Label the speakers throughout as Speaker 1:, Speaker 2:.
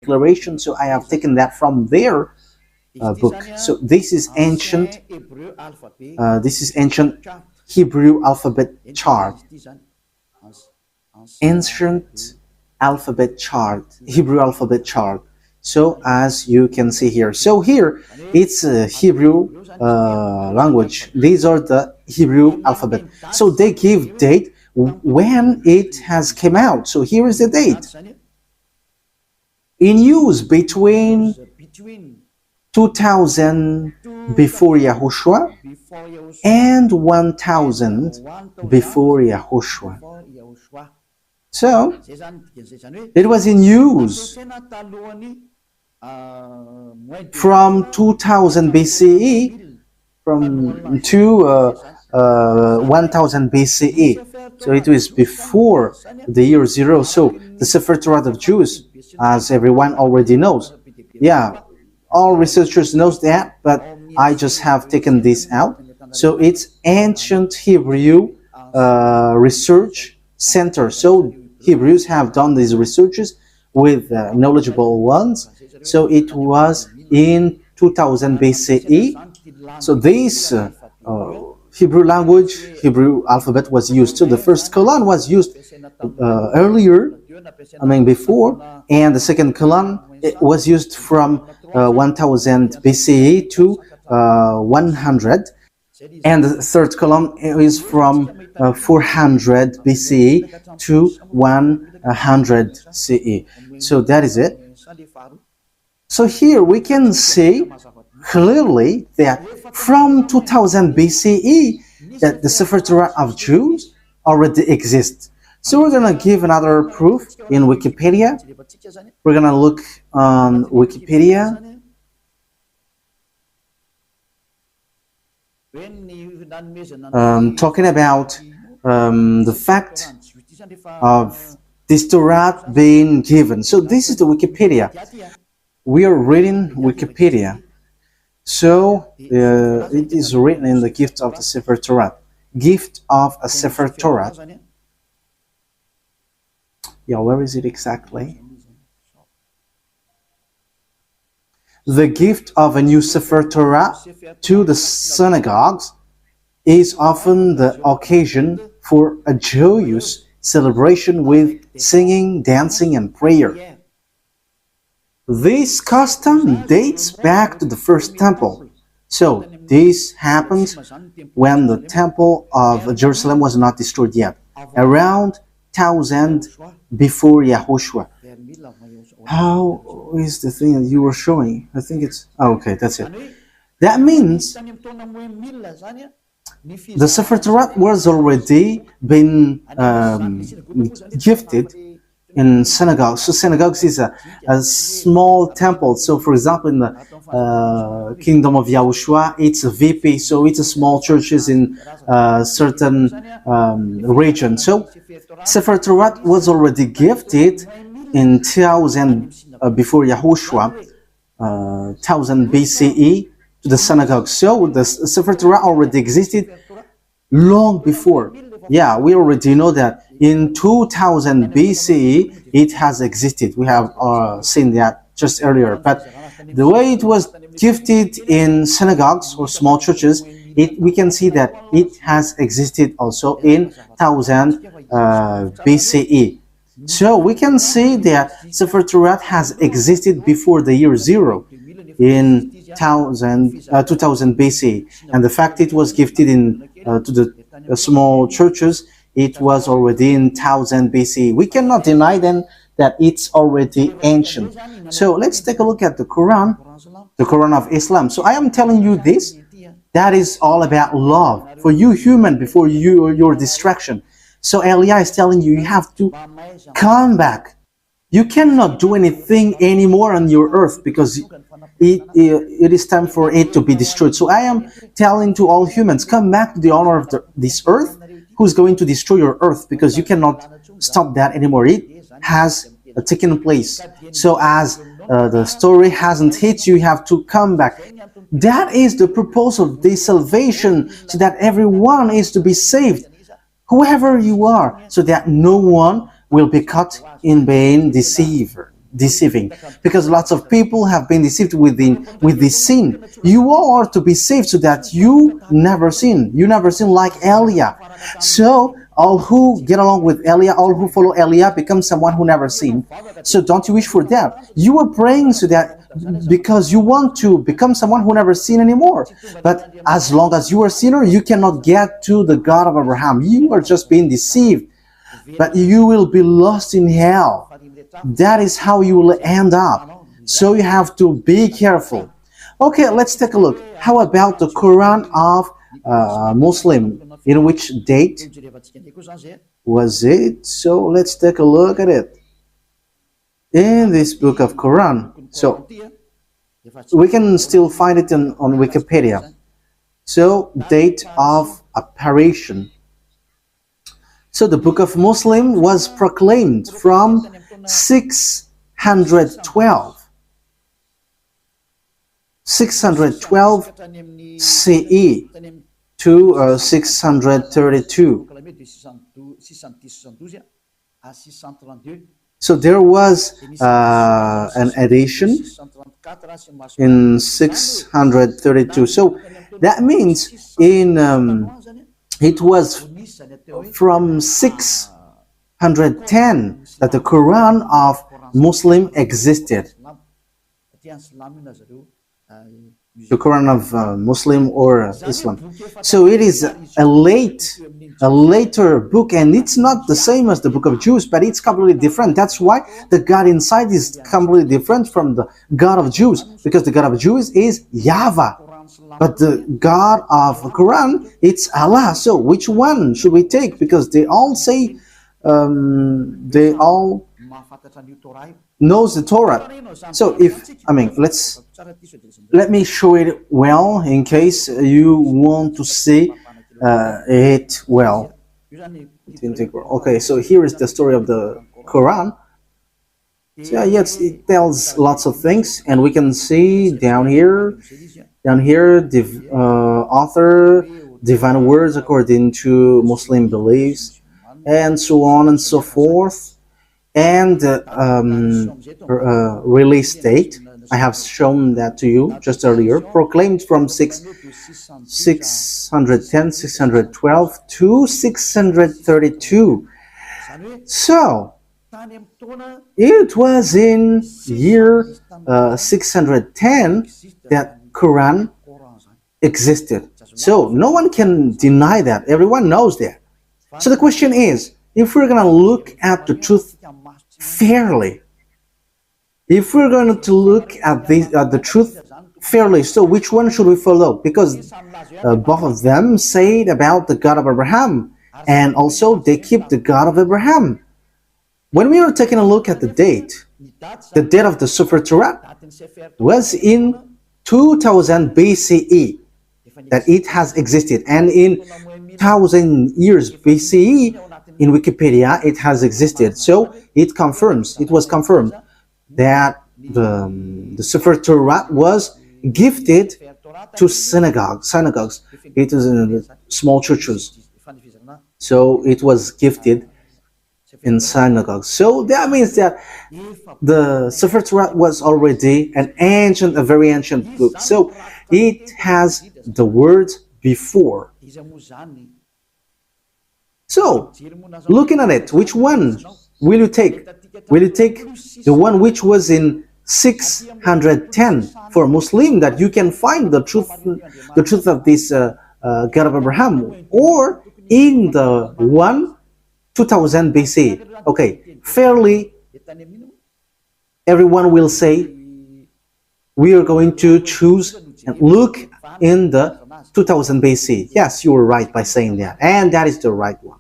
Speaker 1: declaration. So I have taken that from their book. So this is ancient. This is ancient Hebrew alphabet chart. Ancient alphabet chart, Hebrew alphabet chart. So as you can see here, so here it's Hebrew language. These are the Hebrew alphabet. So they give date when it has came out. So here is the date. In use between 2000 before Yahushua and 1000 before Yahushua. So it was in use from 2000 BCE to 1000 BCE. So it was before the year 0. So the Sefer Torah of Jews, as everyone already knows. Yeah, all researchers knows that, but I just have taken this out. So it's ancient Hebrew research center. So Hebrews have done these researches with knowledgeable ones. So it was in 2000 BCE. So this Hebrew language, Hebrew alphabet was used. So the first colon was used earlier, before, and the second colon it was used from 1000 BCE to 100, and the third column is from 400 BCE to 100 CE. So that is it. So here we can see clearly that from 2000 BCE that the Sefer Torah of Jews already exists. So we're going to give another proof in Wikipedia. We're going to look on Wikipedia. Talking about the fact of this Torah being given. So this is the Wikipedia. We are reading Wikipedia. So it is written in the gift of the Sefer Torah. Gift of a Sefer Torah. Yeah, where is it exactly? The gift of a new Sefer Torah to the synagogues is often the occasion for a joyous celebration with singing, dancing, and prayer. This custom dates back to the first temple. So this happens when the temple of Jerusalem was not destroyed yet, around 1000 before Yahushua. How is the thing that you were showing? I think it's... Oh, okay, that's it. That means the Sefer Torah was already been gifted in synagogues. So synagogues is a small temple. So for example, in the kingdom of YAHOSHUAH, it's a VP. So it's a small churches in certain region. So Sefer Torah was already gifted in 1000 before Yahushua, 1000 BCE to the synagogue. So the Sefer Torah already existed long before. Yeah, we already know that in 2000 BCE it has existed. We have seen that just earlier. But the way it was gifted in synagogues or small churches, we can see that it has existed also in 1000 BCE. So we can see that Sefer Torah has existed before the year 0 in 2000 BC, and the fact it was gifted in to the small churches, it was already in 1000 BC. We cannot deny then that it's already ancient. So let's take a look at the Quran of Islam. So I am telling you this, that is all about love for you human before your distraction. So Elia is telling you, you have to come back. You cannot do anything anymore on your earth because it is time for it to be destroyed. So I am telling to all humans, come back to the owner of this earth, who's going to destroy your earth, because you cannot stop that anymore. It has taken place. So as the story hasn't hit you, you have to come back. That is the purpose of this salvation, so that everyone is to be saved, whoever you are, so that no one will be caught in being deceived. deceiving, because lots of people have been deceived with this sin. You are to be saved so that you never sin. You never sin like Elia. So all who get along with Elia, all who follow Elia, become someone who never sinned. So don't you wish for that? You are praying so that because you want to become someone who never sinned anymore. But as long as you are a sinner, you cannot get to the God of Abraham. You are just being deceived. But you will be lost in hell. That is how you will end up. So you have to be careful. Okay, let's take a look. How about the Quran of Muslim? In which date was it? So let's take a look at it. In this book of Quran. So we can still find it on Wikipedia. So date of apparition. So the book of Muslim was proclaimed from 612 CE to 632. So there was an edition in 632. So that means it was from 610 that the Quran of Muslim existed. The Quran of Muslim or Islam. So it is a later book, and it's not the same as the book of Jews, but it's completely different. That's why the God inside is completely different from the God of Jews, because the God of Jews is YAHVAH, but the God of the Quran, it's Allah. So which one should we take? Because they all say, they all knows the Torah. So let me show it well in case you want to see it well. Okay, so here is the story of the Quran. So yes, it tells lots of things, and we can see down here, the author, divine words according to Muslim beliefs, and so on and so forth. And release date, I have shown that to you just earlier, proclaimed from 610, 612 to 632. So it was in year 610 that Quran existed. So no one can deny that. Everyone knows that. So the question is, if we're going to look at the truth fairly, if we're going to look at the truth fairly, so which one should we follow? Because both of them say about the God of Abraham, and also they keep the God of Abraham. When we are taking a look at the date of the Sefer Torat was in 2000 BCE that it has existed, and in 1000 years BCE in Wikipedia it has existed. So it was confirmed that the Sefer Torah was gifted to synagogues. It is in small churches. So it was gifted in synagogues. So that means that the Sefer Torah was already a very ancient book. So it has the words before. So, looking at it, which one will you take? Will you take the one which was in 610 for Muslim, that you can find the truth of this God of Abraham, or in the one 2000 BC? Okay, fairly, everyone will say we are going to choose and look in the 2000 BC. Yes, you were right by saying that, and that is the right one.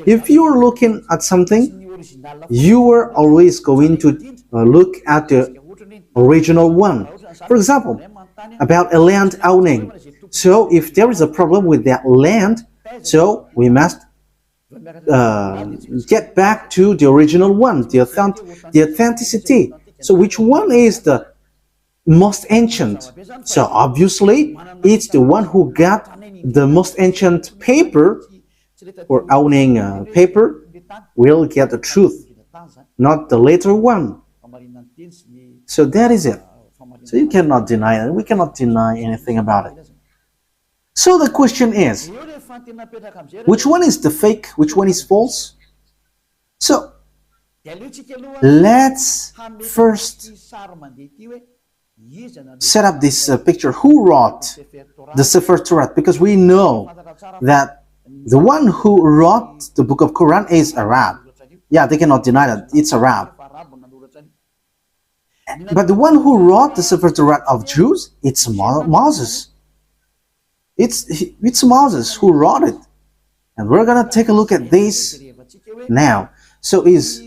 Speaker 1: If you are looking at something, you are always going to look at the original one. For example, about a land owning. So if there is a problem with that land, so we must get back to the original one, the authenticity. So which one is the most ancient? So obviously it's the one who got the most ancient paper, or owning paper, will get the truth, not the later one. So that is it. So you cannot deny it. We cannot deny anything about it. So the question is, which one is the fake? Which one is false? So let's first set up this picture. Who wrote the Sefer Torah? Because we know that the one who wrote the book of Quran is Arab. Yeah, they cannot deny that it's Arab. But the one who wrote the Sefer Torah of Jews, it's Moses. It's Moses who wrote it. And we're going to take a look at this now. So does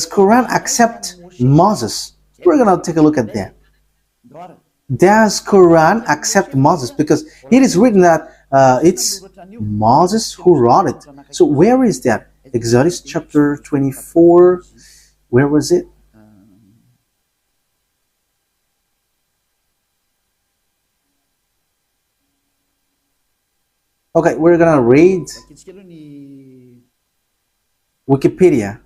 Speaker 1: Quran accept Moses? We're going to take a look at that. Does Quran accept Moses? Because it is written that it's Moses who wrote it. So where is that? Exodus chapter 24. Where was it? Okay, we're gonna read Wikipedia.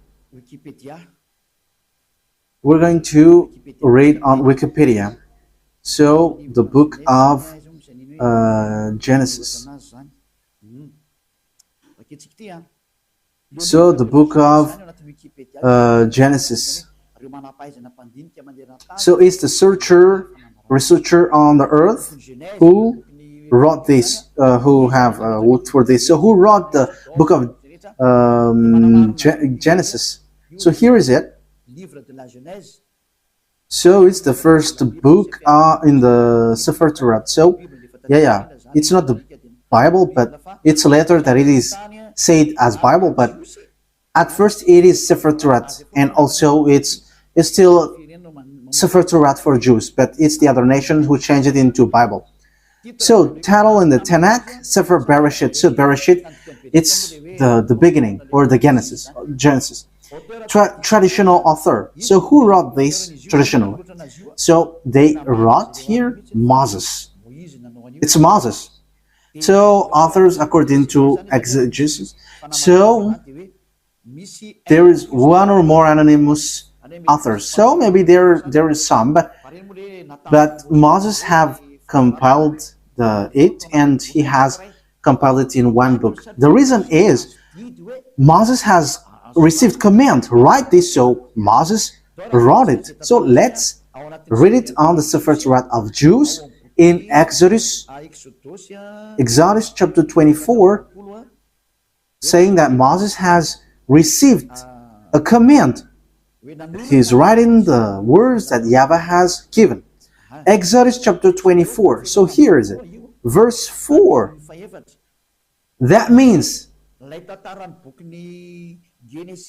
Speaker 1: We're going to read on Wikipedia. So the book of Genesis. So the book of Genesis. So it's the researcher on the earth who wrote this, who have worked for this. So who wrote the book of Genesis? So here is it. So it's the first book in the Sefer Torah. So yeah, it's not the Bible, but it's later that it is said as Bible. But at first it is Sefer Torah, and also it's still Sefer Torah for Jews, but it's the other nations who changed it into Bible. So title in the Tanakh, Sefer Bereshit. So Bereshit, it's the beginning or the Genesis. Traditional author. So who wrote this traditionally? So they wrote here Moses. It's Moses. So authors according to exegesis. So there is one or more anonymous authors. So maybe there is some, but Moses have compiled it, and he has compiled it in one book. The reason is Moses has received command, write this, so Moses wrote it. So let's read it on the Sefer Torah of Jews in Exodus chapter 24, saying that Moses has received a command. He's writing the words that YAHVAH has given. Exodus chapter 24. So here is it. Verse 4. That means,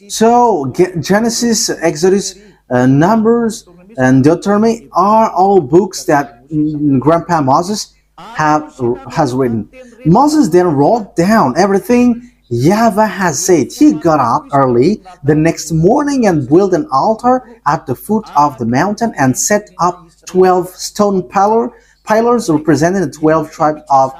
Speaker 1: so Genesis, Exodus, Numbers, and Deuteronomy are all books that Grandpa Moses has written. Moses then wrote down everything YAHVAH has said. He got up early the next morning and built an altar at the foot of the mountain and set up 12 stone pillars representing the 12 tribes of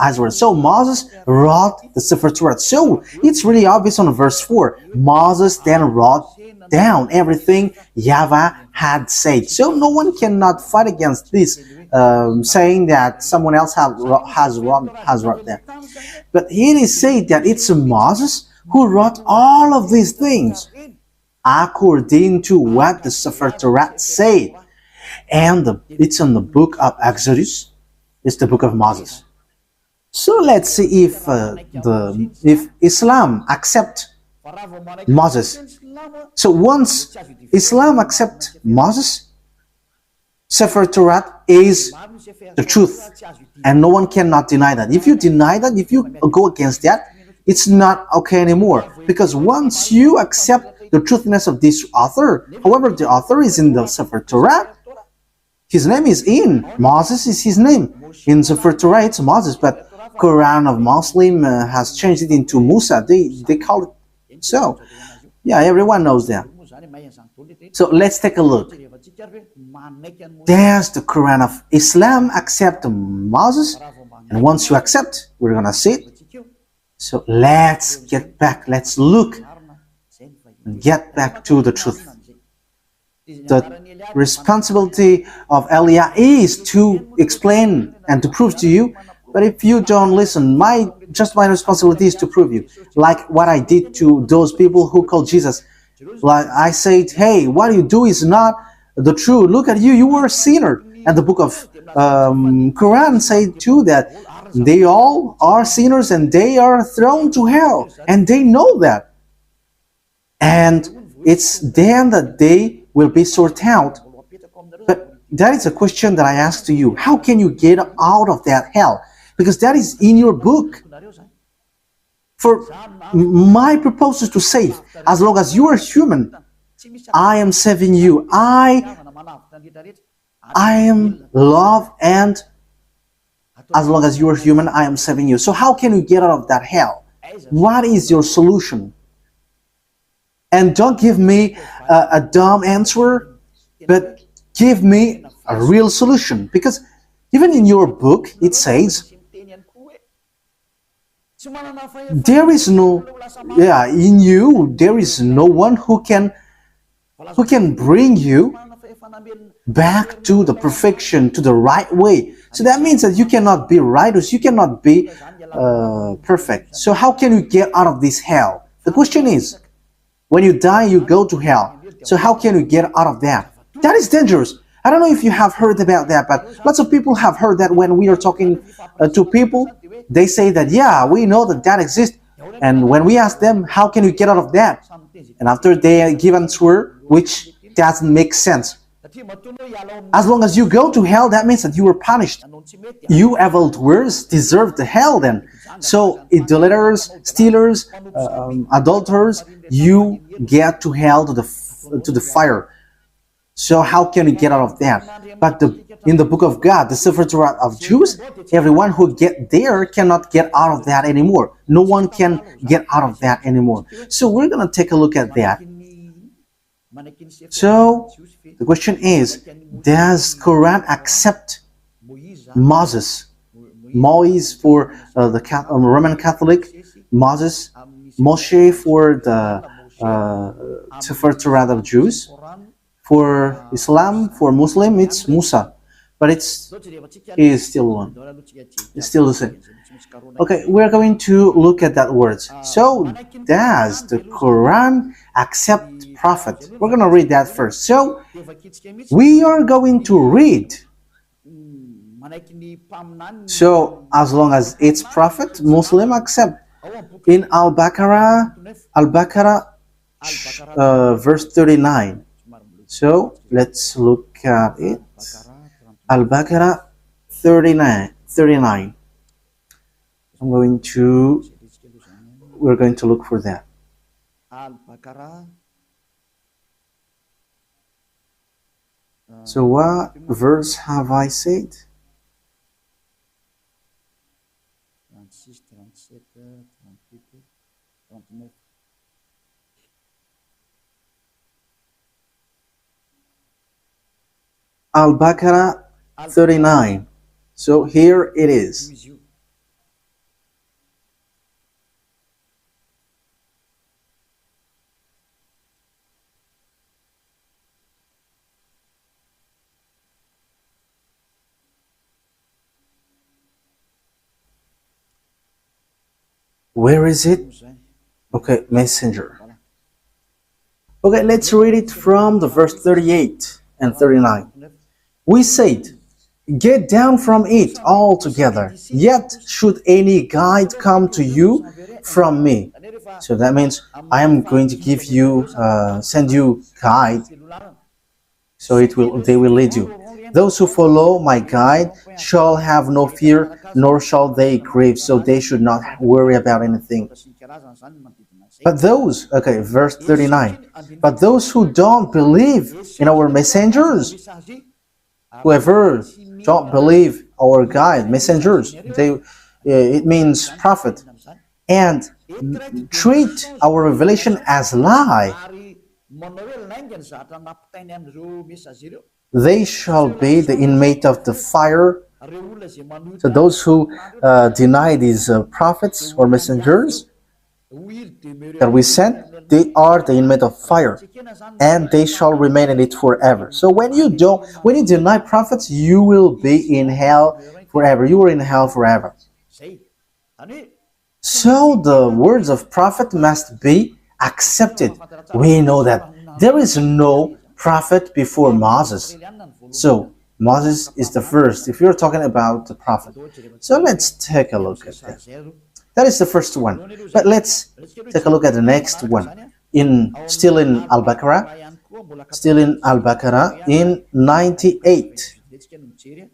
Speaker 1: Israel. So Moses wrote the Sefer Torah. So it's really obvious on verse 4. Moses then wrote down everything YAHVAH had said. So no one cannot fight against this, saying that someone else has wrote that. But it is said that it's Moses who wrote all of these things according to what the Sefer Torah said. And it's in the book of Exodus. It's the book of Moses. So let's see if Islam accept Moses. So once Islam accept Moses, Sefer Torah is the truth, and no one cannot deny that. If you deny that, if you go against that, it's not okay anymore. Because once you accept the truthiness of this author, however, the author is in the Sefer Torah, his name is in. Moses is his name. In Sefer Torah, it's Moses, but Quran of Muslim has changed it into Musa. They call it so. Yeah, everyone knows that. So let's take a look. Does the Quran of Islam accept Moses? And once you accept, we're going to see it. So let's get back. Let's look get back to the truth. The responsibility of Eliah is to explain and to prove to you. But if you don't listen, my responsibility is to prove you. Like what I did to those people who called Jesus. Like I said, hey, what you do is not the truth. Look at you, you were a sinner. And the book of Quran said too that they all are sinners and they are thrown to hell. And they know that. And it's then that they will be sorted out. But that is a question that I ask to you. How can you get out of that hell? Because that is in your book. For my purpose is to save. As long as you are human, I am saving you. I am love, and as long as you are human, I am saving you. So how can you get out of that hell? What is your solution? And don't give me a dumb answer, but give me a real solution. Because even in your book, it says, there is no, in you, there is no one who can bring you back to the perfection, to the right way. So that means that you cannot be righteous, you cannot be perfect. So how can you get out of this hell? The question is, when you die, you go to hell. So how can you get out of that? That is dangerous. I don't know if you have heard about that, but lots of people have heard that when we are talking to people, they say that, yeah, we know that that exists. And when we ask them, how can you get out of that? And after they give an answer, which doesn't make sense. As long as you go to hell, that means that you were punished. You evildoers deserve the hell then. So idolaters, stealers, adulterers, you get to hell, to the fire. So how can you get out of that? But in the book of God, the Sefer Torah of Jews, everyone who get there cannot get out of that anymore. No one can get out of that anymore. So we're going to take a look at that. So the question is, does Quran accept Moses? Moise for the Roman Catholic, Moses, Moshe for the Sefer Torah of Jews. For Islam, for Muslim, it's Musa, but it is still one. It's still the same. Okay, we're going to look at that word. So, does the Quran accept prophet? We're going to read that first. So, we are going to read. So, as long as it's prophet, Muslim accept. In Al-Baqarah, verse 39. So let's look at it. Al-Baqarah 39. We're going to look for that. So what verse have I said? Al-Baqarah 39. So here it is. Where is it? Okay, messenger. Okay, let's read it from the verse 38 and 39. We said, get down from it altogether, yet should any guide come to you from me. So that means I am going to give you, send you guide, so they will lead you. Those who follow my guide shall have no fear, nor shall they grieve, so they should not worry about anything. But those, okay, verse 39, but those who don't believe in our messengers, whoever don't believe our guide, messengers, it means prophet, and treat our revelation as lie, they shall be the inmate of the fire. So those who deny these prophets or messengers that we sent, they are the inmate of fire, and they shall remain in it forever. So when you deny prophets, you will be in hell forever. You are in hell forever. So the words of prophet must be accepted. We know that there is no prophet before Moses. So Moses is the first, if you're talking about the prophet. So let's take a look at that. That is the first one. But let's take a look at the next one. Still in Al-Baqarah. Still in Al-Baqarah in 98.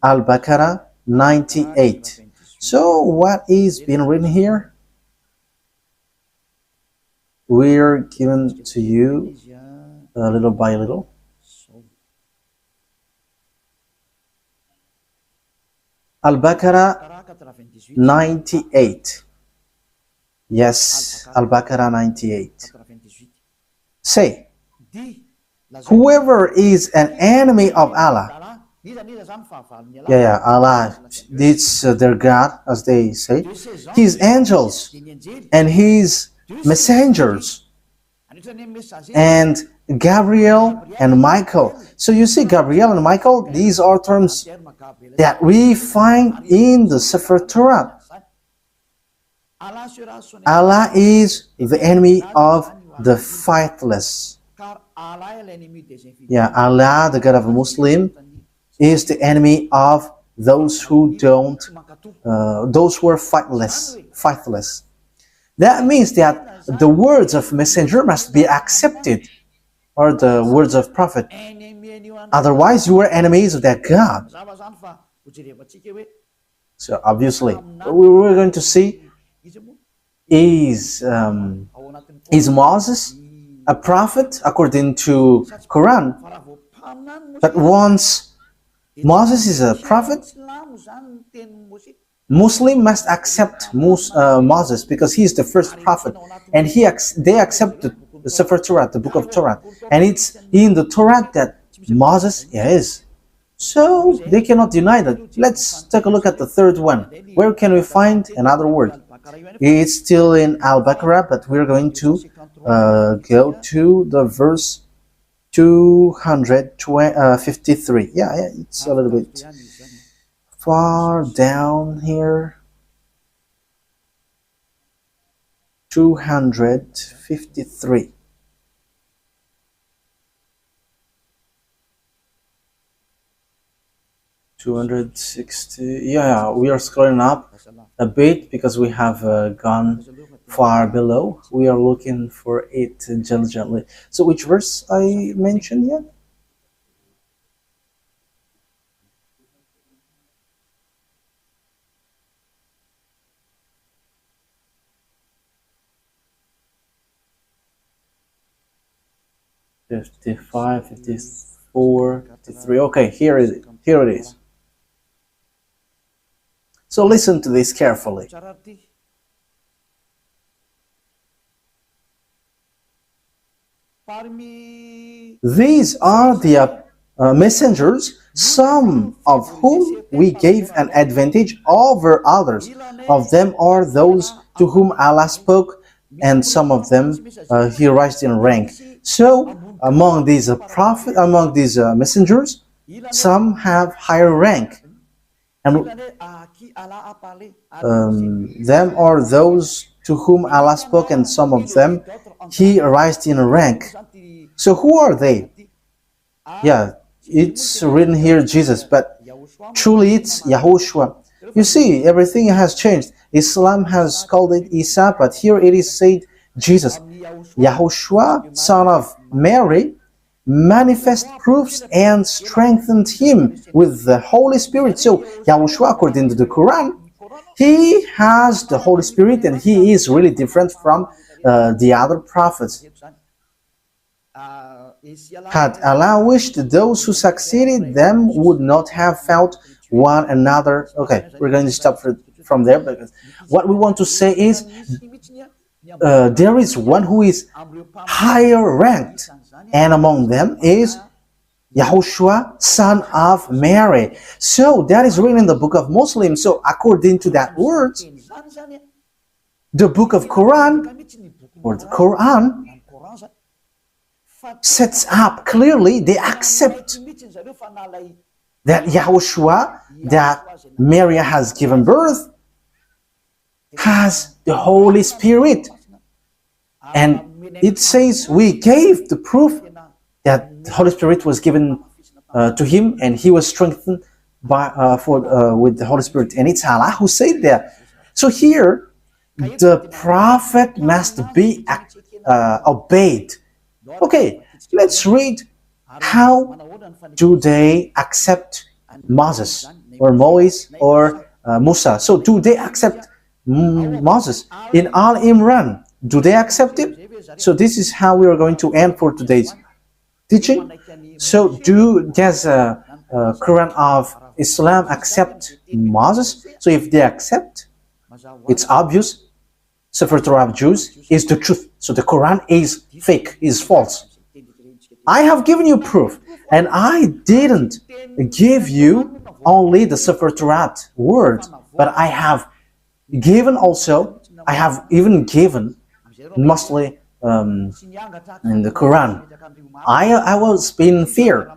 Speaker 1: Al-Baqarah 98. So what is being written here? We're given to you little by little. Al-Baqarah 98. Yes, Al-Baqarah 98. Say, whoever is an enemy of Allah. Yeah, Allah, it's their God, as they say. His angels and his messengers, and Gabriel and Michael. So you see, Gabriel and Michael, these are terms that we find in the Sefer Torah. Allah is the enemy of the faithless. Yeah, Allah, the God of a Muslim, is the enemy of those who those who are faithless. That means that the words of messenger must be accepted, or the words of prophet. Otherwise, you are enemies of that God. So obviously, we're going to see, is Moses a prophet according to Quran? But once Moses is a prophet, Muslim must accept Moses, because he is the first prophet, and they accept the Sefer Torah, the book of Torah, and it's in the Torah that Moses is. So they cannot deny that. Let's take a look at the third one. Where can we find another word? It's still in Al-Baqarah, but we're going to go to the verse 253. Yeah, it's a little bit far down here. 253. Yeah, we are scrolling up a bit because we have gone far below. We are looking for it diligently. So which verse I mentioned yet? "55, 54, 53. Okay, here it is. So listen to this carefully. These are the messengers, some of whom we gave an advantage over others. Of them are those to whom Allah spoke, and some of them He raised in rank. So among these messengers, some have higher rank, and them are those to whom Allah spoke, and some of them He raised in rank. So who are they? Yeah, it's written here Jesus, but truly it's YAHOSHUAH. You see, everything has changed. Islam has called it Isa, but here it is said Jesus. YAHOSHUAH, son of Mary, manifest proofs and strengthened him with the Holy Spirit. So YAHOSHUAH, according to the Quran, he has the Holy Spirit, and he is really different from the other prophets. Had Allah wished, those who succeeded them would not have fought one another. Okay, we're going to stop from there, because what we want to say is there is one who is higher ranked, and among them is YAHOSHUAH, son of Mary. So that is written in the book of Muslims. So according to that word, the book of Quran, or the Quran, sets up clearly they accept that YAHOSHUAH, that Mary has given birth, has the Holy Spirit. And it says we gave the proof that the Holy Spirit was given to him, and he was strengthened by with the Holy Spirit. And it's Allah who said that. So here, the prophet must be obeyed. Okay, let's read how do they accept Moses or Moses or Musa. So do they accept Moses? In Al Imran, do they accept it? So this is how we are going to end for today's teaching. So does Quran of Islam accept Moses? So if they accept, it's obvious Sefer Torah of Jews is the truth. So the Quran is fake, is false. I have given you proof, and I didn't give you only the Sefer Torah word, but I have given also, I have even given mostly in the Quran. I was in fear,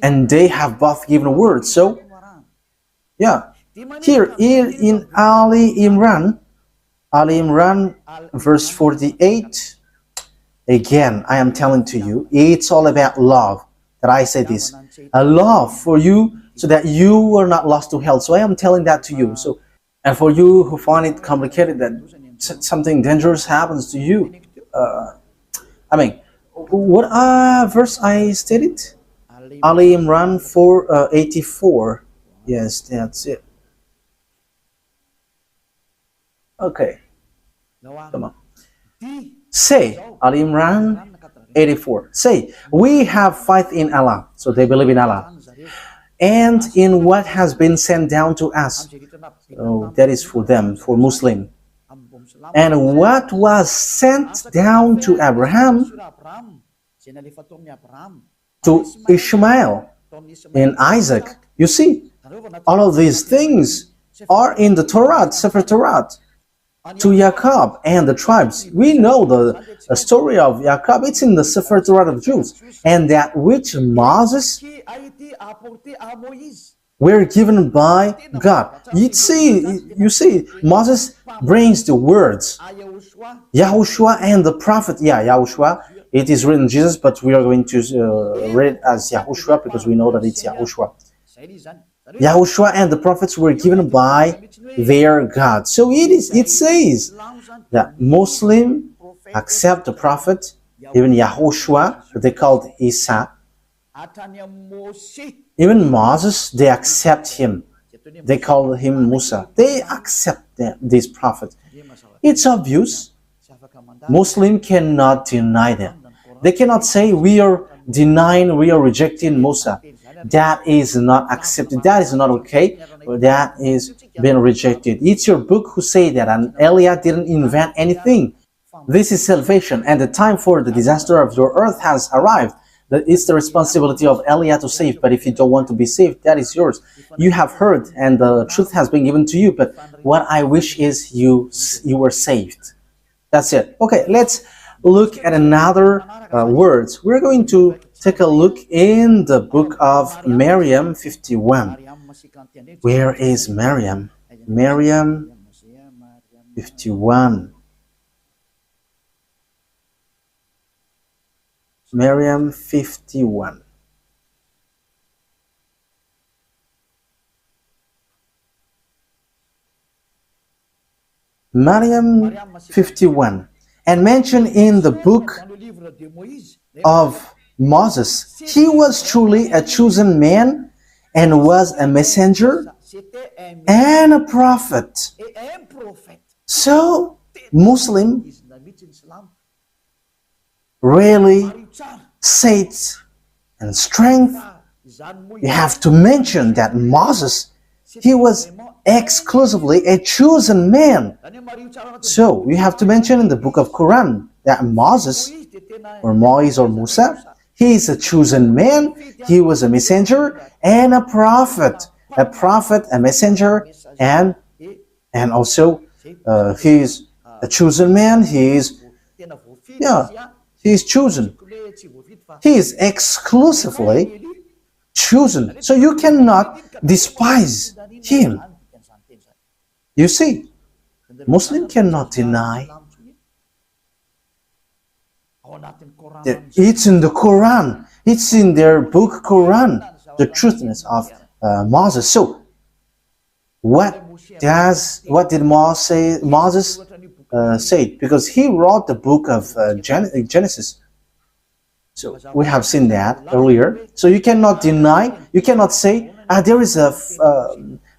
Speaker 1: and they have both given words. So yeah, here in Ali Imran verse 48, again I am telling to you, it's all about love, that I say this, a love for you so that you are not lost to hell. So I am telling that to you. So, and for you who find it complicated that something dangerous happens to you, I mean, what verse I stated? Ali Imran 4:84. Yes, that's it. Okay, come on. Say, Ali Imran 84. Say, we have faith in Allah. So they believe in Allah. And in what has been sent down to us. So that is for them, for Muslim. And what was sent down to Abraham, to Ishmael, and Isaac. You see, all of these things are in the Torah, Sefer Torah. To Jacob and the tribes. We know the story of Jacob. It's in the Sefer Torah of Jews. And that which Moses were given by God. You see, Moses brings the words. YAHOSHUAH and the prophet. Yeah, YAHOSHUAH. It is written Jesus, but we are going to read it as YAHOSHUAH because we know that it's YAHOSHUAH. YAHOSHUAH and the prophets were given by their God. So it says that Muslim accept the prophet, even YAHOSHUAH, that they called Isa. Even Moses, they accept him. They call him Musa. They accept this prophet. It's obvious. Muslim cannot deny them. They cannot say we are denying, we are rejecting Musa. That is not accepted. That is not okay. That is being rejected. It's your book who say that, and Eliah didn't invent anything. This is salvation, and the time for the disaster of your earth has arrived. It's the responsibility of Eliah to save, but if you don't want to be saved, that is yours. You have heard, and the truth has been given to you, but what I wish is you were saved. That's it. Okay, let's look at another words. We're going to take a look in the book of Miriam 51. Where is Miriam? Miriam 51. Miriam 51. Miriam 51. And mentioned in the book of Moses, he was truly a chosen man and was a messenger and a prophet. So, Muslim really faith and strength. You have to mention that Moses, he was exclusively a chosen man. So we have to mention in the book of Quran that Moses or Moise or Musa, he is a chosen man, he was a messenger and a prophet, a messenger, and also he is a chosen man. He is He is chosen. He is exclusively chosen. So you cannot despise him. You see, Muslim cannot deny that it's in the Quran. It's in their book Quran, the truthness of Moses. So what did Moses say? Because he wrote the book of Genesis. So we have seen that earlier. So you cannot deny, you cannot say, there is a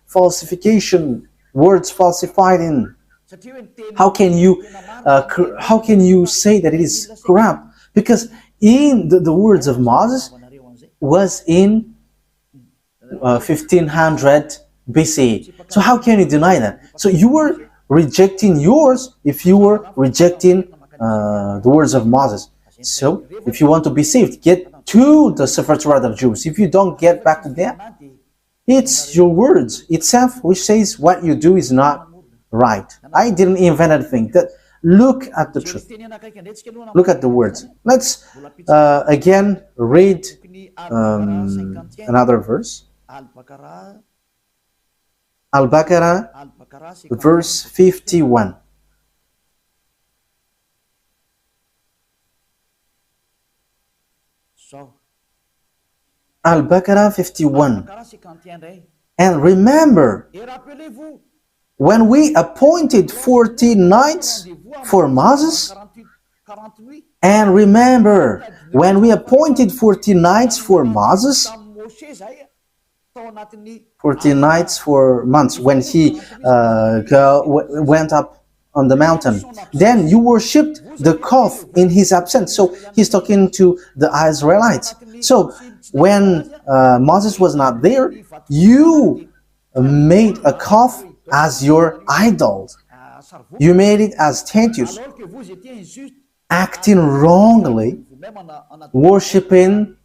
Speaker 1: falsification, words falsified in. How can you say that it is corrupt? Because in the words of Moses was in 1500 BCE. So how can you deny that? So you were rejecting yours if you were rejecting the words of Moses. So if you want to be saved, get to the Sefer Torah of Jews. If you don't get back to that, it's your words itself which says what you do is not right. I didn't invent anything. Look at the truth. Look at the words. Let's again read another verse. Al-Baqarah, verse 51. Al-Baqarah 51. And remember, when we appointed 40 nights for Moses, and remember, when we appointed 40 nights for Moses, 40 nights for months, when he went up on the mountain, then you worshipped the calf in his absence. So he's talking to the Israelites. So when Moses was not there, you made a calf as your idol. You made it as statues, acting wrongly, worshipping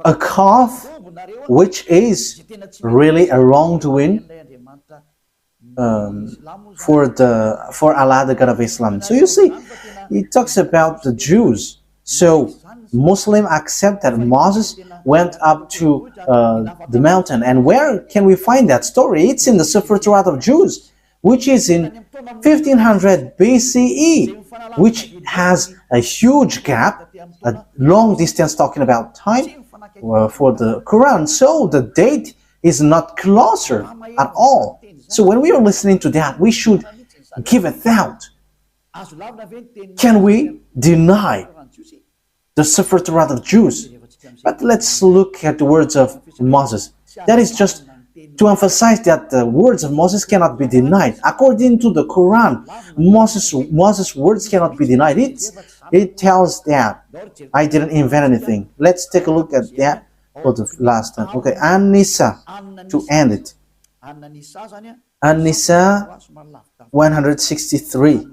Speaker 1: a calf, which is really a wrongdoing for Allah, the God of Islam. So you see, it talks about the Jews. So Muslims accept that Moses went up to the mountain. And where can we find that story? It's in the Sefer Torah of Jews, which is in 1500 BCE, which has a huge gap, a long distance talking about time for the Quran. So the date is not closer at all. So when we are listening to that, we should give a thought. Can we deny the Sefer Torah of Jews? But let's look at the words of Moses. That is just to emphasize that the words of Moses cannot be denied. According to the Quran, Moses' words cannot be denied. It tells that I didn't invent anything. Let's take a look at that for the last time. Okay, An-Nisa, to end it. An-Nisa 163.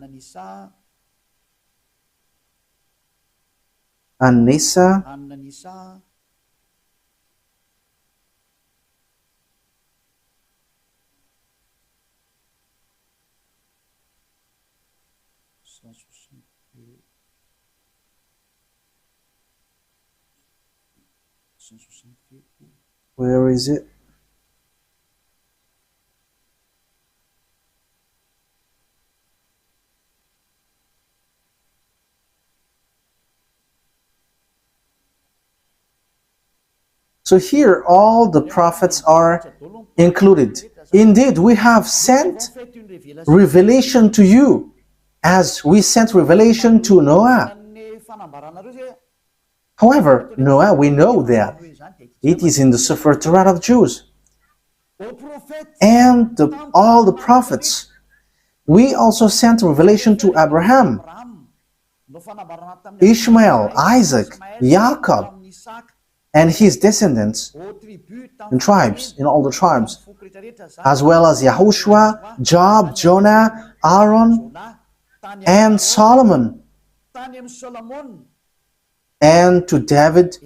Speaker 1: An-Nisa
Speaker 2: 168.
Speaker 1: Where is it? So here all the prophets are included. Indeed, we have sent revelation to you as we sent revelation to Noah. However, Noah, we know that it is in the Sefer Torah of Jews. And all the prophets. We also sent revelation to Abraham, Ishmael, Isaac, Jacob, and his descendants in tribes, in all the tribes, as well as YAHOSHUAH, Job, Jonah, Aaron, and Solomon. And to David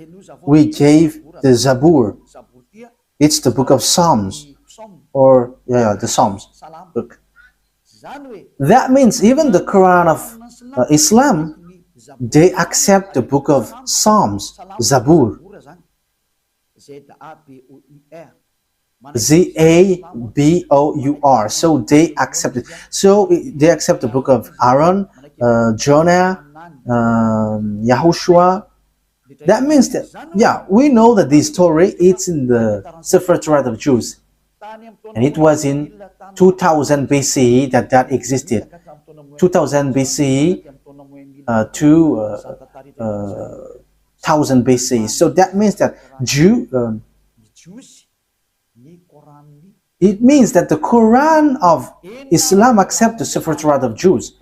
Speaker 1: we gave the Zabur. It's the book of Psalms, or the Psalms book. That means even the Quran of Islam they accept the book of Psalms, Zabur, Zabour. So they accept it. So they accept the book of Aaron, Jonah, Yahushua. That means that, yeah, we know that this story is in the Sefer Torat of Jews. And it was in 2000 BCE that existed. 2000 BCE to 1000 BCE. So that means that it means that the Quran of Islam accepts the Sefer Torat of Jews.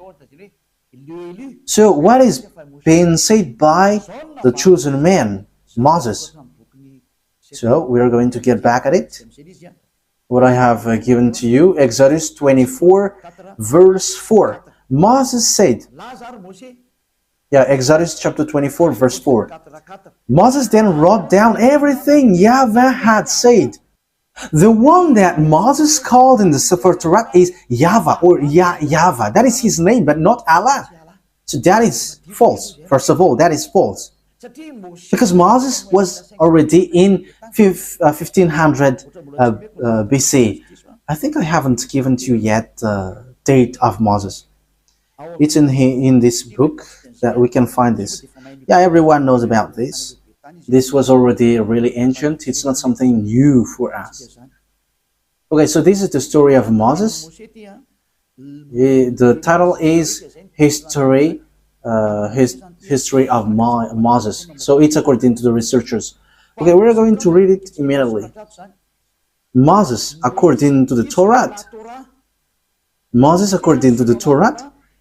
Speaker 1: So what is being said by the chosen man, Moses? So we are going to get back at it. What I have given to you, Exodus 24, verse 4. Moses said, Exodus chapter 24, verse 4. Moses then wrote down everything YAHVAH had said. The one that Moses called in the Sefer Torah is YAHVAH or YAHVAH. That is his name, but not Allah. So that is false. First of all, that is false. Because Moses was already in 1500 BC. I think I haven't given to you yet the date of Moses. It's in this book that we can find this. Yeah, everyone knows about this. This was already really ancient. It's not something new for us. Okay, so this is the story of Moses. The title is History of Moses. So it's according to the researchers. Okay, we're going to read it immediately. Moses, according to the Torah,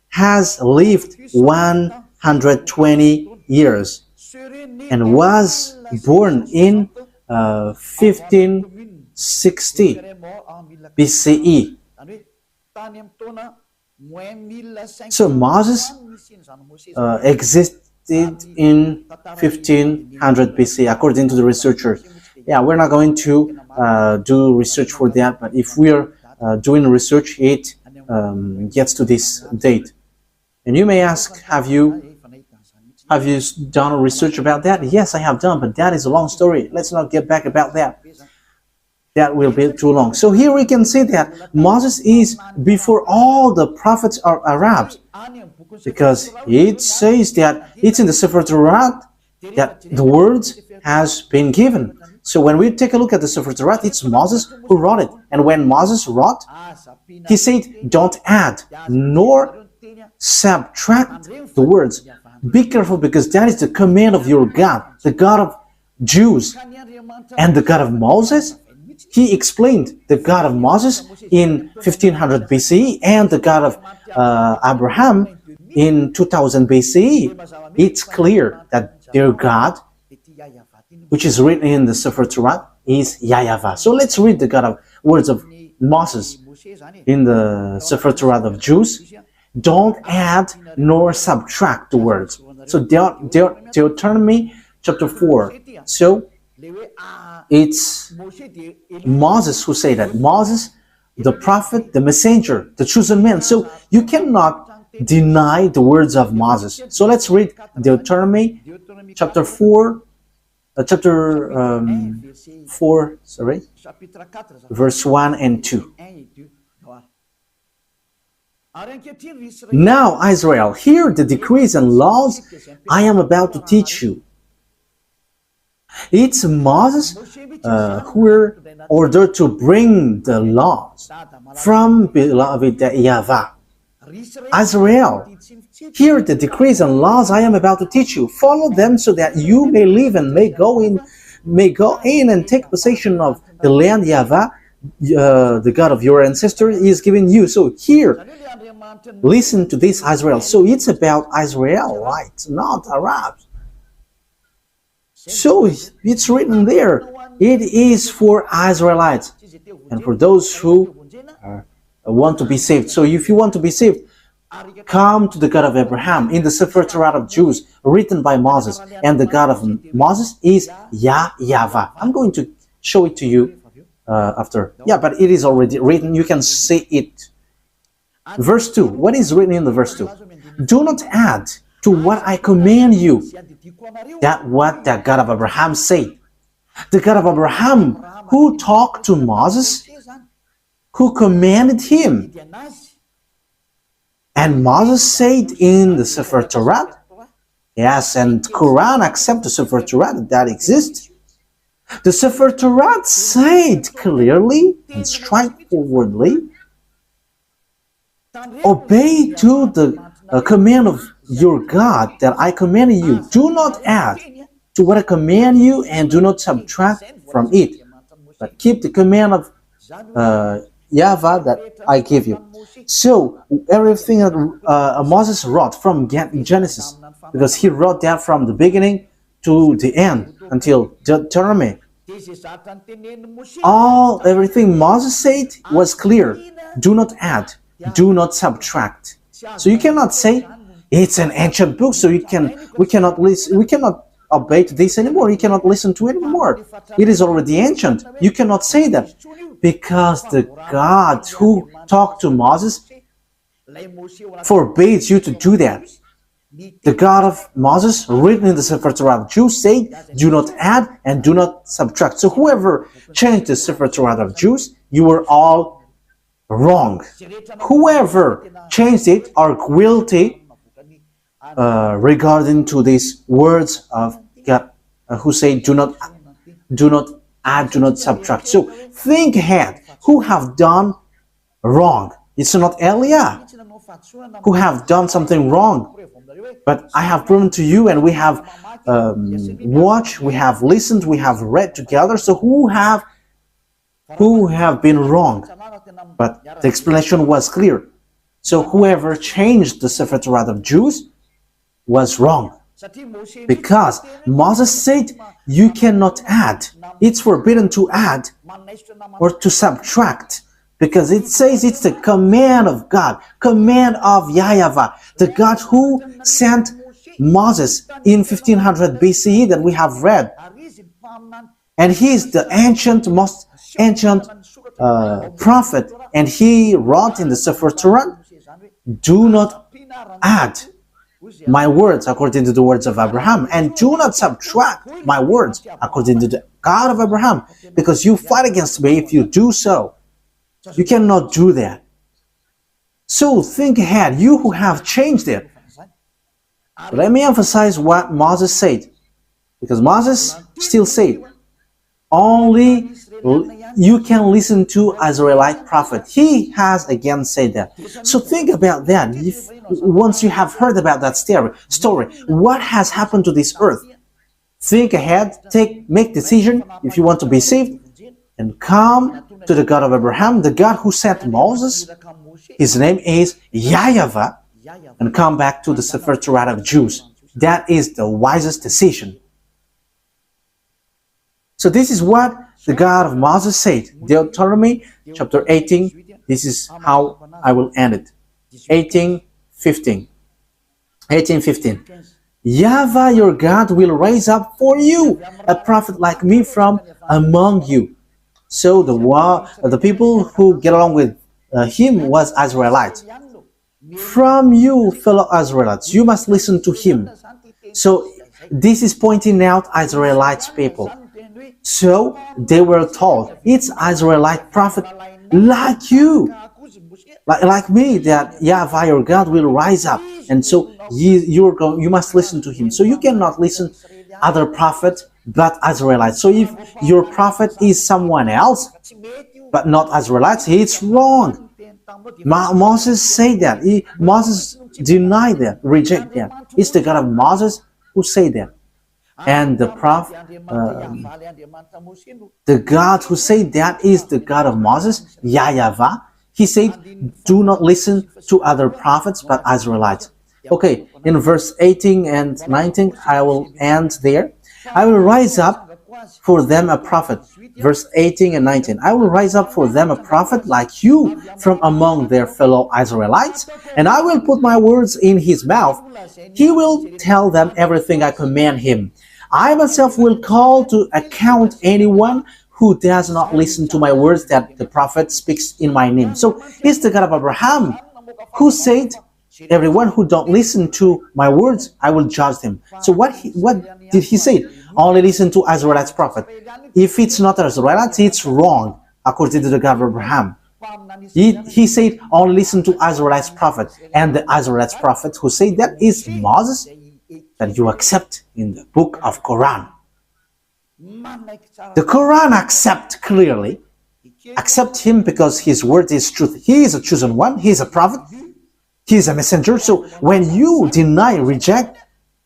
Speaker 1: has lived 120 years and was born in 1560 BCE. So Moses existed in 1500 BC, according to the researchers. Yeah, we're not going to do research for that, but if we're doing research, it gets to this date. And you may ask, have you done research about that? Yes, I have done, but that is a long story. Let's not get back about that. That will be too long. So here we can see that Moses is before all the prophets are Arabs, because it says that it's in the Sefer Torah that the words has been given. So when we take a look at the Sefer Torah, it's Moses who wrote it. And when Moses wrote, he said, don't add nor subtract the words. Be careful, because that is the command of your God, the God of Jews. And the God of Moses, he explained the God of Moses in 1500 BCE and the God of Abraham in 2000 BCE. It's clear that their God, which is written in the Sefer Torah, is YAHVAH. So let's read the words of Moses in the Sefer Torah of Jews. Don't add nor subtract the words. So Deuteronomy chapter 4. So it's Moses who said that. Moses, the prophet, the messenger, the chosen man. So you cannot deny the words of Moses. So let's read Deuteronomy chapter 4, verse 1 and 2. Now, Israel, hear the decrees and laws I am about to teach you. It's Moses who were ordered to bring the laws from beloved YAHVAH. Israel, hear the decrees and laws I am about to teach you. Follow them so that you may live and may go in and take possession of the land YAHVAH, the God of your ancestors, is giving you. So here, listen to this, Israel. So it's about Israelites, not Arabs. So it's written there. It is for Israelites and for those who want to be saved. So if you want to be saved, come to the God of Abraham in the Sefer Torah of Jews, written by Moses. And the God of Moses is YAHVAH. I'm going to show it to you after. Yeah, but it is already written. You can see it. Verse 2. What is written in the verse 2? Do not add to what I command you. That's what the God of Abraham said. The God of Abraham who talked to Moses, who commanded him. And Moses said in the Sefer Torat, yes, and Quran accept the Sefer Torat that exists. The Sefer Torat said clearly and straightforwardly, obey to the command of your God that I command you. Do not add to what I command you and do not subtract from it, but keep the command of YAHVAH that I give you. So everything that Moses wrote from Genesis, because he wrote that from the beginning to the end until Deuteronomy, everything Moses said was clear. Do not add, do not subtract. So you cannot say it's an ancient book, so we cannot obey to this anymore. You cannot listen to it anymore. It is already ancient. You cannot say that, because the God who talked to Moses forbids you to do that. The God of Moses, written in the Sefer Torah of Jews, said, do not add and do not subtract. So whoever changed the Sefer Torah of Jews, you were all wrong. Whoever changed it are guilty regarding to these words of God, who say, do not add, do not subtract. So think ahead. Who have done wrong? It's not Eliah who have done something wrong. But I have proven to you, and we have watched, we have listened, we have read together. So who have been wrong? But the explanation was clear. So whoever changed the Sefer Torah of Jews was wrong, because Moses said you cannot add. It's forbidden to add or to subtract, because it says it's the command of God, command of YAHVAH, the God who sent Moses in 1500 BCE that we have read. And he is the most ancient prophet, and he wrote in the Sefer Torah, do not add my words according to the words of Abraham, and do not subtract my words according to the God of Abraham, because you fight against me if you do so. You cannot do that. So think ahead, you who have changed it. Let me emphasize what Moses said, because Moses still said, only you can listen to Israelite prophet. He has again said that. So think about that. Once you have heard about that story, what has happened to this earth? Think ahead, make decision if you want to be saved, and come to the God of Abraham, the God who sent Moses. His name is YAHVAH, and come back to the Sefer Torah of Jews. That is the wisest decision. So this is what the God of Moses said. Deuteronomy chapter 18. This is how I will end it. 18:15. YAHVAH your God will raise up for you a prophet like me from among you. So the people who get along with him was Israelites. From you, fellow Israelites, you must listen to him. So this is pointing out Israelites people. So they were told, it's Israelite prophet like you, like me, that YAHVAH your God will rise up, and so you must listen to him. So you cannot listen other prophets but Israelites. So if your prophet is someone else but not Israelites, it's wrong. Moses said that. Moses denied that, reject that. It's the God of Moses who said that. And the prophet, the God who said that is the God of Moses, YAHVAH. He said, do not listen to other prophets but Israelites. Okay, in verse 18 and 19, I will end there. I will rise up for them a prophet. Verse 18 and 19. I will rise up for them a prophet like you from among their fellow Israelites, and I will put my words in his mouth. He will tell them everything I command him. I myself will call to account anyone who does not listen to my words that the prophet speaks in my name. So it's the God of Abraham who said, Everyone who don't listen to my words, I will judge them. So what did he say? Only listen to Israelite prophet. If it's not Israelite, it's wrong, according to the God of Abraham. He said, only listen to Israelite prophet. And the Israelite prophet who said that is Moses, that you accept in the book of Quran. The Quran accept him because his word is truth. He is a chosen one. He is a prophet. He is a messenger. So when you deny, reject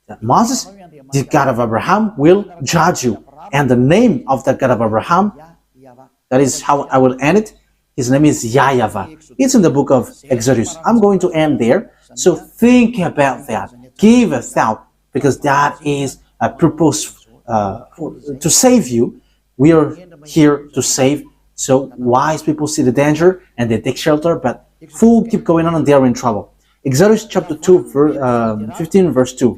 Speaker 1: that Moses, the God of Abraham will judge you. And the name of the God of Abraham, that is how I will end it. His name is YAHVAH. It's in the book of Exodus. I'm going to end there. So think about that. Give a thought, because that is a purpose to save you. We are here to save. So wise people see the danger and they take shelter, but fools keep going on and they are in trouble. Exodus chapter 2, 15 verse 2.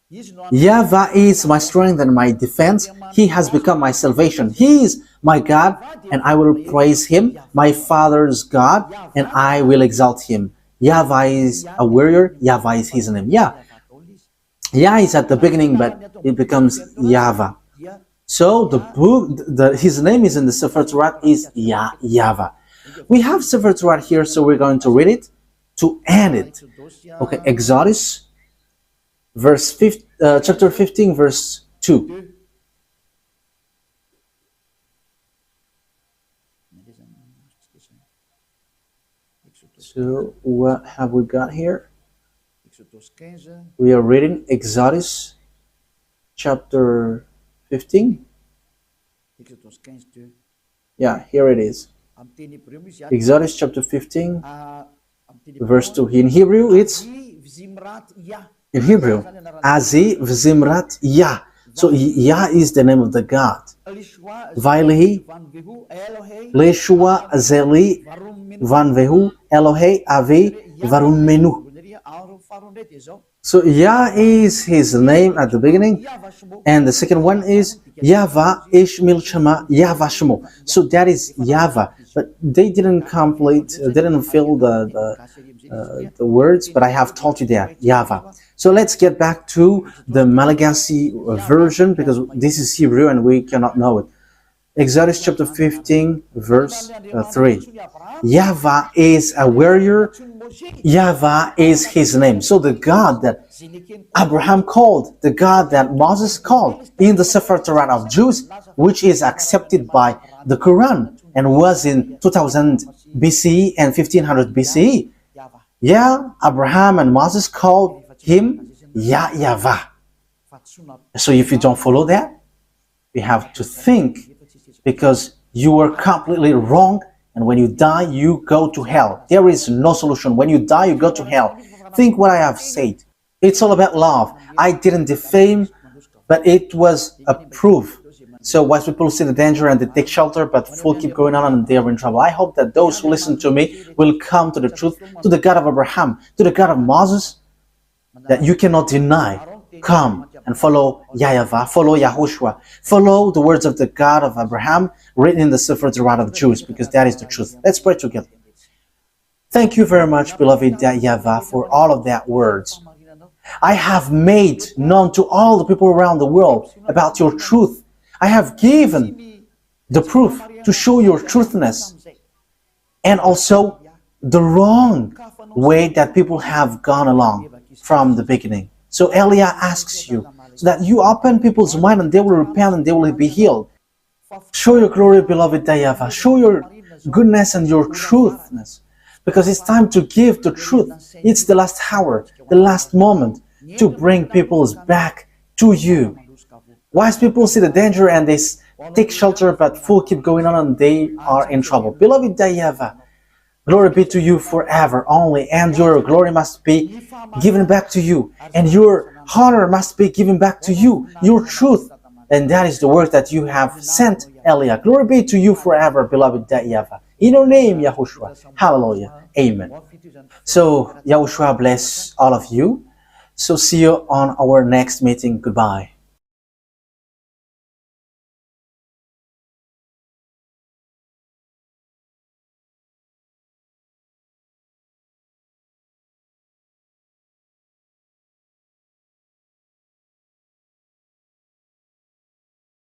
Speaker 1: YAHVAH is my strength and my defense. He has become my salvation. He is my God, and I will praise him, my father's God, and I will exalt him. YAHVAH is a warrior. YAHVAH is his name. Yah is at the beginning, but it becomes YAHVAH. So the book, his name is in the Sefer Torat is YAHVAH. We have Sefer Torat here, so we're going to read it to end it. Okay, Exodus chapter 15 verse 2. So what have we got here? We are reading Exodus chapter 15. Yeah, here it is. Exodus chapter 15 verse 2. In Hebrew it's Azi Vzimrat Yah. So Yah is the name of the God. Vailehi Leshua Zeli Vanvehu Elohe Avi Varun Menu. So Yah is his name at the beginning, and the second one is YAHVAH Ishmil Shema YAHVAH Shemo. So that is YAHVAH, but they didn't fill the words, but I have taught you that YAHVAH. So let's get back to the Malagasy version, because this is Hebrew and we cannot know it. Exodus chapter 15 verse 3. YAHVAH is a warrior. YAHVAH is his name. So the God that Abraham called, the God that Moses called in the Sefer Torah of Jews, which is accepted by the Quran and was in 2000 BCE and 1500 BCE. Yeah, Abraham and Moses called him YAHVAH. So if you don't follow that, you have to think, because you are completely wrong, and when you die, you go to hell. There is no solution. When you die, you go to hell. Think what I have said. It's all about love. I didn't defame, but it was a proof. So wise people see the danger and they take shelter, but fools keep going on and they are in trouble. I hope that those who listen to me will come to the truth, to the God of Abraham, to the God of Moses, that you cannot deny. Come and follow YAHVAH, follow YAHOSHUAH, follow the words of the God of Abraham written in the Sefer Torah of Jews, because that is the truth. Let's pray together. Thank you very much, beloved YAHVAH, for all of that words. I have made known to all the people around the world about your truth. I have given the proof to show your truthness, and also the wrong way that people have gone along from the beginning. So Elia asks you, so that you open people's mind and they will repent and they will be healed. Show your glory, beloved YAHVAH. Show your goodness and your truthness, because it's time to give the truth. It's the last hour, the last moment to bring people's back to you. Wise people see the danger and they take shelter, but fools keep going on and they are in trouble. Beloved YAHVAH, glory be to you forever only, and your glory must be given back to you, and your honor must be given back to you, your truth, and that is the work that you have sent Elia. Glory be to you forever, beloved YAHVAH. In your name, YAHOSHUAH. Hallelujah. Amen. So, YAHOSHUAH bless all of you. So see you on our next meeting. Goodbye.